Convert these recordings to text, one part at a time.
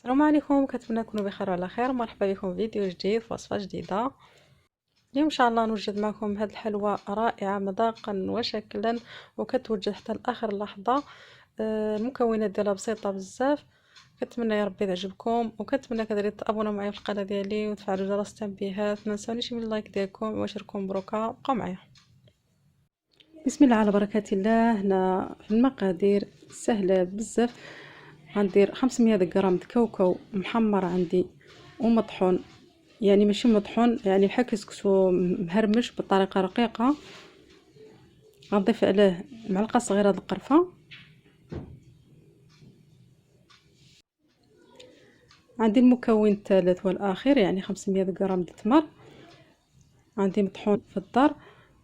السلام عليكم، كنتمنى تكونوا بخير وعلى خير. مرحبا بكم في فيديو جديد في وصفه جديده. اليوم ان شاء الله نوجد معكم هذه الحلوى رائعه مذاقا وشكلا وكتوجد حتى لاخر لحظه. المكونات ديالها بسيطه بزاف. كنتمنى يا ربي تعجبكم، وكنتمنى كذلك تابوناو معايا في القناه ديالي وتفعلوا جرس التنبيهات. ما تنسونيش من اللايك ديالكم واشتركوا مبروكه. بقاو معايا. بسم الله على بركه الله. هنا في المقادير سهله بزاف. غندير 500 غرام د كاوكاو محمر عندي ومطحون، يعني ماشي مطحون، يعني بحال كسكسو مهرمش بطريقه رقيقه. غنضيف عليه معلقه صغيره د القرفه. عندي المكون الثالث والاخير يعني 500 غرام د التمر عندي مطحون في الدار،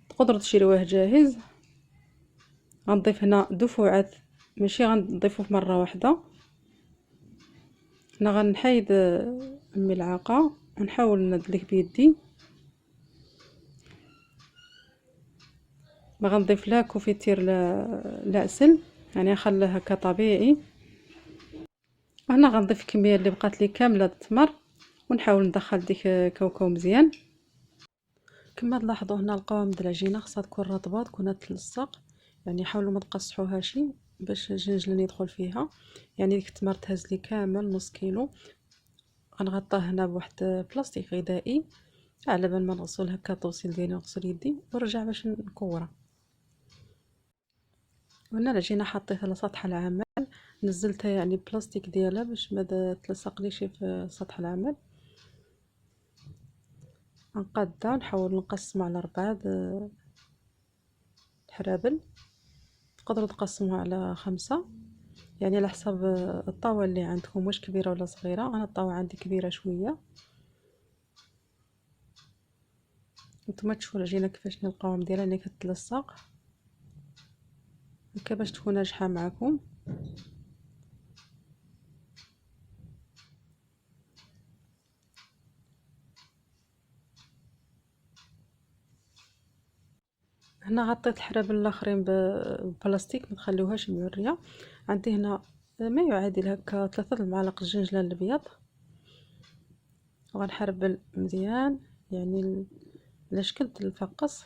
تقدروا تشريوه جاهز. غنضيف هنا دفعات، ماشي غنضيفو في مره واحده. هنا غنحيد الملعقه ونحاول ندلك بيدي. ما غنضيف لا كوفيتير لا عسل، يعني نخليه هكا طبيعي. وهنا غنضيف الكميه اللي بقات لي كامله د التمر ونحاول ندخل ديك كاوكاو مزيان. كما تلاحظوا هنا القوام د العجينه خصها تكون رطبه، تكون تلصق، يعني حاولوا ما تقصحوهاش باش الجنجلان يدخل فيها. يعني ديك التمر تهز لي كامل نص كيلو. غنغطاه هنا بواحد بلاستيك غذائي على بال ما نغسل هكا الطوسيل ديالي ونغسل يدي ونرجع باش نكورها. وهنا العجينه حطيتها على سطح العمل، نزلتها يعني بلاستيك ديالها باش ما تلصقليش في سطح العمل. غنقادها ونحاول نقسمها على 4 الحرابل. تقدروا تقسموها على 5، يعني على حسب الطاوه اللي عندكم، واش كبيره ولا صغيره. انا الطاوه عندي كبيره شويه. نتوما تشوفوا العجينه كيفاش القوام ديالها اللي كتلصق هكا باش تكون ناجحه معكم. هنا غطيت الحرابل الاخرين ببلاستيك، ما تخليوهاش معريه. عندي هنا ما يعادل هكا 3 المعالق الجنجلان الابيض، وغنحربل مزيان يعني على شكل الفقص.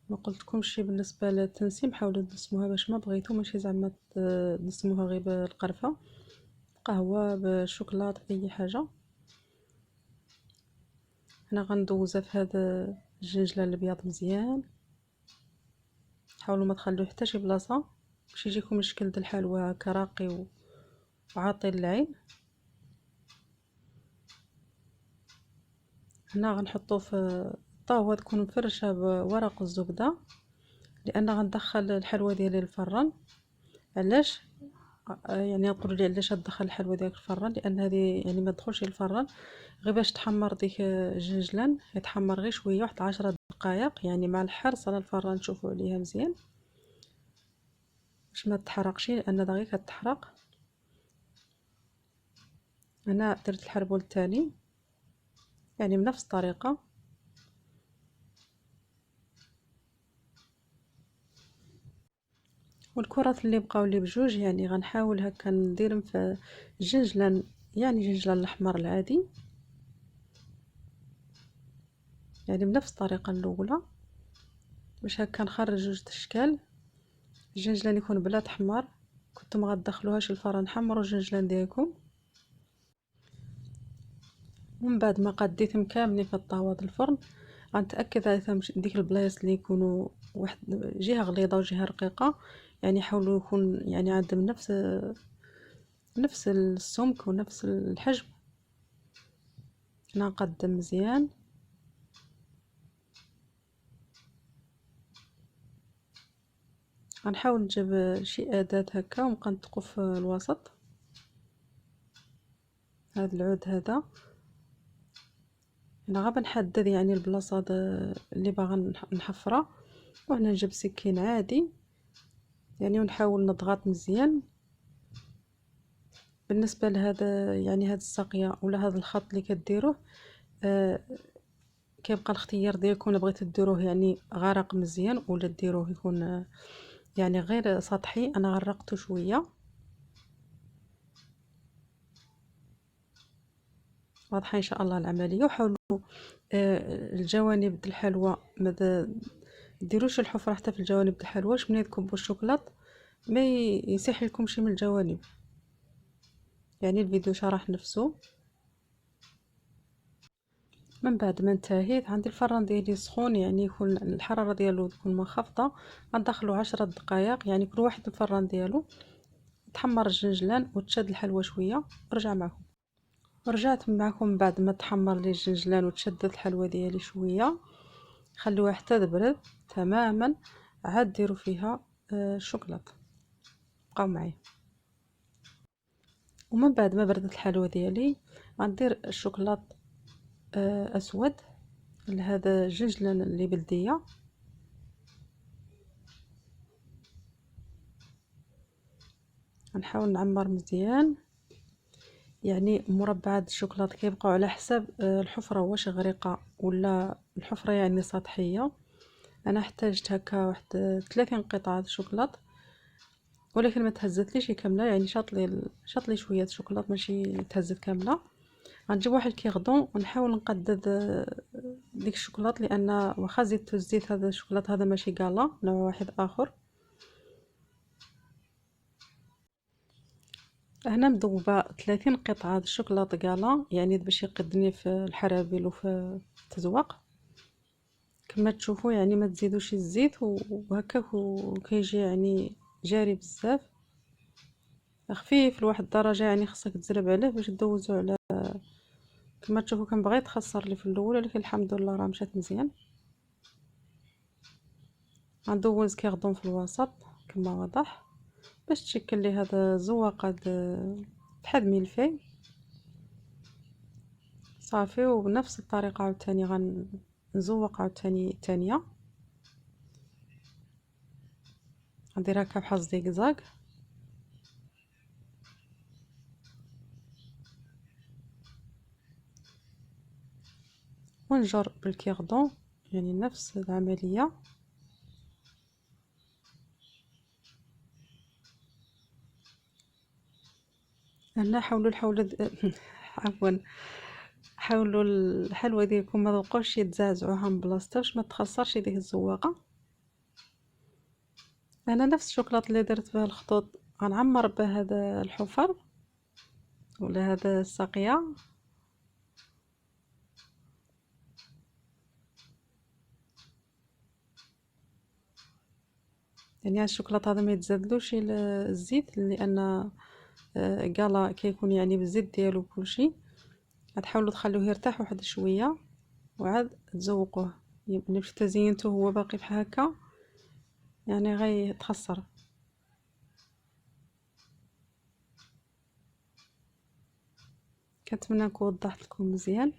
ما قلتلكمش بالنسبه للتنسيم حاولوا تنسموها باش ما بغيتو، ماشي زعما تنسموها غير بالقرفه، قهوه بالشوكولاط اي حاجه. هنا غندوزها في هذا الجنجلان الابيض مزيان. حاولوا ما تخلوه حتى شي بلاصه باش يجيكم الشكل د الحلوى هكا راقي وعاطي للعين. هنا غنحطو في الطاوه تكون مفرشه بورق الزبده، لان غندخل الحلوى ديالي للفران. علاش؟ يعني نقولوا لي علاش تدخل الحلوى ديالك الفران، لان هذه يعني ما تدخلش الفران غير باش تحمر ديك الجنجلان. يتحمر غير شويه، واحد 10 دقائق، يعني مع الحرص على الفران تشوفوا عليها مزيان باش ما تحرقش، لان دغيا كتحرق. هنا درت الحربول الثاني يعني بنفس الطريقه. والكرات اللي بقاو لي بجوج يعني غنحاول هكا نديرهم في الجنجلان، يعني الجنجلان الاحمر العادي، يعني بنفس الطريقه الاولى باش هكا نخرج جوج اشكال. الجنجلان يكون بلا تحمر، كنتم غتدخلوهاش الفران حمروا الجنجلان ديالكم. ومن بعد ما قديتهم كاملين في الطاوه د الفرن غنتاكد على ديك البلايص اللي يكونوا واحد جهه غليظه وجهه رقيقه، يعني حاولوا يكون يعني عندهم نفس السمك ونفس الحجم. نقدم مزيان. غنحاول نجيب شي اداه هكا ونبقى نتقو في الوسط. هذا العود هذا انا غابه نحدد يعني البلاصه اللي باغا نحفرها. وهنا نجيب سكين عادي يعني ونحاول نضغط مزيان. بالنسبه لهذا يعني هذا الساقيه ولا هذا الخط اللي كديروه كيبقى الاختيار ديالكم. بغيتو ديروه يعني غرق مزيان ولا ديروه يكون يعني غير سطحي، انا غرقته شويه. واضحه ان شاء الله العمليه. وحاولوا الجوانب د الحلوى ما ديروش الحفره حتى في الجوانب د الحلوى، باش ملي تكبوا الشوكولات ما يسيح لكمش من الجوانب. يعني الفيديو شرح نفسه. من بعد ما انتهيت عندي الفران ديالي سخون، يعني يكون الحراره ديالو تكون منخفضه. غندخلو 10 دقائق، يعني كل واحد الفران ديالو. تحمر الجنجلان وتشد الحلوى شويه. رجع معكم. رجعت معكم بعد ما تحمر لي الجنجلان وتشدت الحلوى ديالي شويه. خلوها حتى تبرد تماما، عاد ديروا فيها الشوكولاط. بقاو معايا. ومن بعد ما بردت الحلوى ديالي غندير الشوكولاط اسود لهذا الجنجلان اللي بلديه. غنحاول نعمر مزيان، يعني مربعات الشوكولاط كيبقاو على حساب الحفره، واش غريقه ولا الحفره يعني سطحيه. انا احتاجت هكا واحد 30 قطعه شوكولاط، ولكن ما تهزتليش كامله، يعني شاط لي شويه شوكولاط ماشي تهزت كامله. غنجيب واحد الكيغدون ونحاول نقدد ديك الشوكولاط، لان واخا زدت الزيت هذا الشوكولاط هذا ماشي كالا، نوع واحد اخر. هنا مذوبه 30 قطعه الشوكولاط كالا، يعني باش يقدني في الحرابيل وفي التزواق. كما تشوفوا يعني ما تزيدوش الزيت وهكاك، وكيجي يعني جاري بزاف خفيف لواحد الدرجه، يعني خصك تزرب عليه باش دوزو على. كما تشوفوا كان بغيت تخسر لي في الاول، ولكن الحمد لله راه مشات مزيان. غندوز كيغدون في الوسط كما واضح، باش تشكل لي هذا الزواقه بحال ميلفي. صافي. وبنفس الطريقه عاوتاني غنزوق عاوتاني الثانيه. غندير هكا بحال زيكزاك. ونجر بالكيغدون، يعني نفس العمليه. هنا حاولوا الحوله عفوا، حاولوا الحلوى ديالكم ما تبقاوش يتزعزعوها من بلاصتها باش ما تخسرش ديك الزواقه. انا نفس الشوكولاط اللي درت به الخطوط غنعمر به هذا الحفر ولا هذا الساقيه. يعني هاد الشوكولاط هذا ما يتزادلوش الزيت، لان كالا كيكون يعني بالزيت ديالو كلشي. غتحاولوا تخلوه يرتاح واحد شويه وعاد تزوقوه. يعني باش تزينته هو باقي بحال هكا يعني غيتخسر. كنتمنى نكون وضحت لكم مزيان.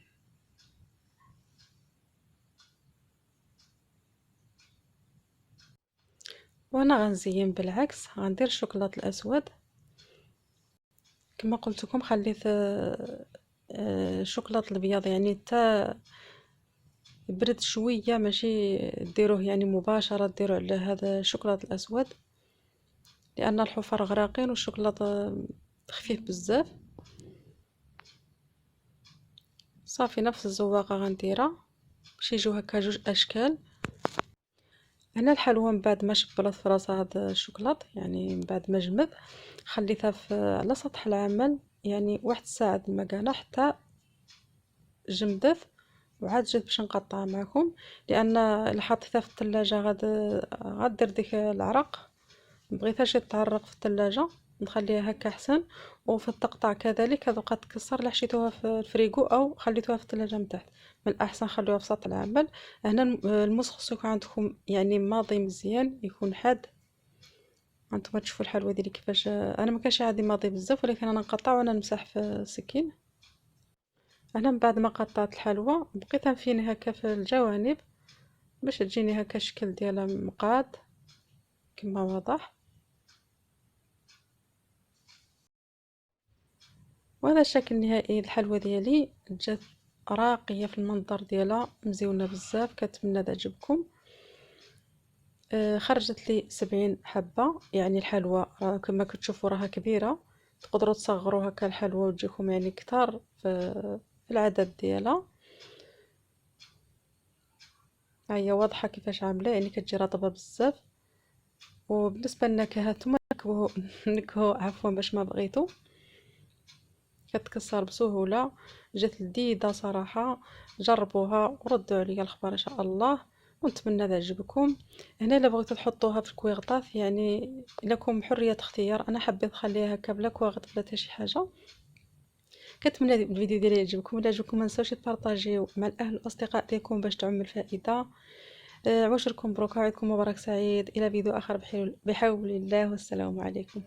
وانا غنزين بالعكس، غندير الشوكولاط الاسود كما قلت لكم. خليت الشوكولاط الابيض يعني حتى يبرد شويه، ماشي ديروه يعني مباشره ديروه على هذا الشوكولاط الاسود، لان الحفر غراقين والشوكولاط خفيف بزاف. صافي نفس الزواقه غنديرها باش يجيو هكا جوج اشكال. هنا الحلوى من بعد ما شبرت في راسها هذا الشوكولاط، يعني من بعد ما جمد خليتها على سطح العمل يعني واحد الساعه د المكانه حتى جمدت. وعاد جيت باش نقطعها معكم، لان الا حطيتها في الثلاجه غدير ديك العرق. مبغيتهاش تتعرق في الثلاجه، نخليها هكا احسن. وفي التقطع كذلك هذو قد تكسر الا حشيتوها في الفريغو او خليتوها في الثلاجه من تحت. من الاحسن خلوها في سطح العمل. هنا الموس خصو يكون عندكم يعني ماضي مزيان، يكون حاد. هانتوما تشوفوا الحلوى ديالي كيفاش. انا ما كانش عندي ماضي بزاف، ولكن انا نقطع وانا نمسح في السكين. انا من بعد ما قطعت الحلوى بقيت نفيني هكا في الجوانب باش تجيني هكا الشكل ديالها مقاد كما واضح. وهذا الشكل النهائي الحلوى ديالي، جات راقيه في المنظر ديالها، مزيونه بزاف. كنتمنى تعجبكم. خرجت لي 70 حبة. يعني الحلوى كما كتشوفوا راها كبيرة، تقدروا تصغروا هكا الحلوى وتجيكم يعني كتار في العدد ديالها. ها هي واضحة كيفاش عاملة، يعني كتجي رطبة بزاف. وبالنسبة للنكهة نتوما نكهو نكهو عفوا باش ما بغيتو، كتكسر بسهولة، جات لذيذة صراحة. جربوها وردوا عليا الخبر ان شاء الله، ونتمنى تعجبكم. هنا الا بغيتو تحطوها في الكويغطاس يعني لكم حرية اختيار، انا حبيت نخليها هكا بلا كواغط بلا حتى شي حاجة. كنتمنى الفيديو ديالي يعجبكم، الا عجبكم ما تنساوش تبارطاجيو مع الاهل والاصدقاء ديالكم باش تعم الفائدة. عواشركم مبروك، عيدكم مبارك سعيد، الى فيديو اخر بحول الله، والسلام عليكم.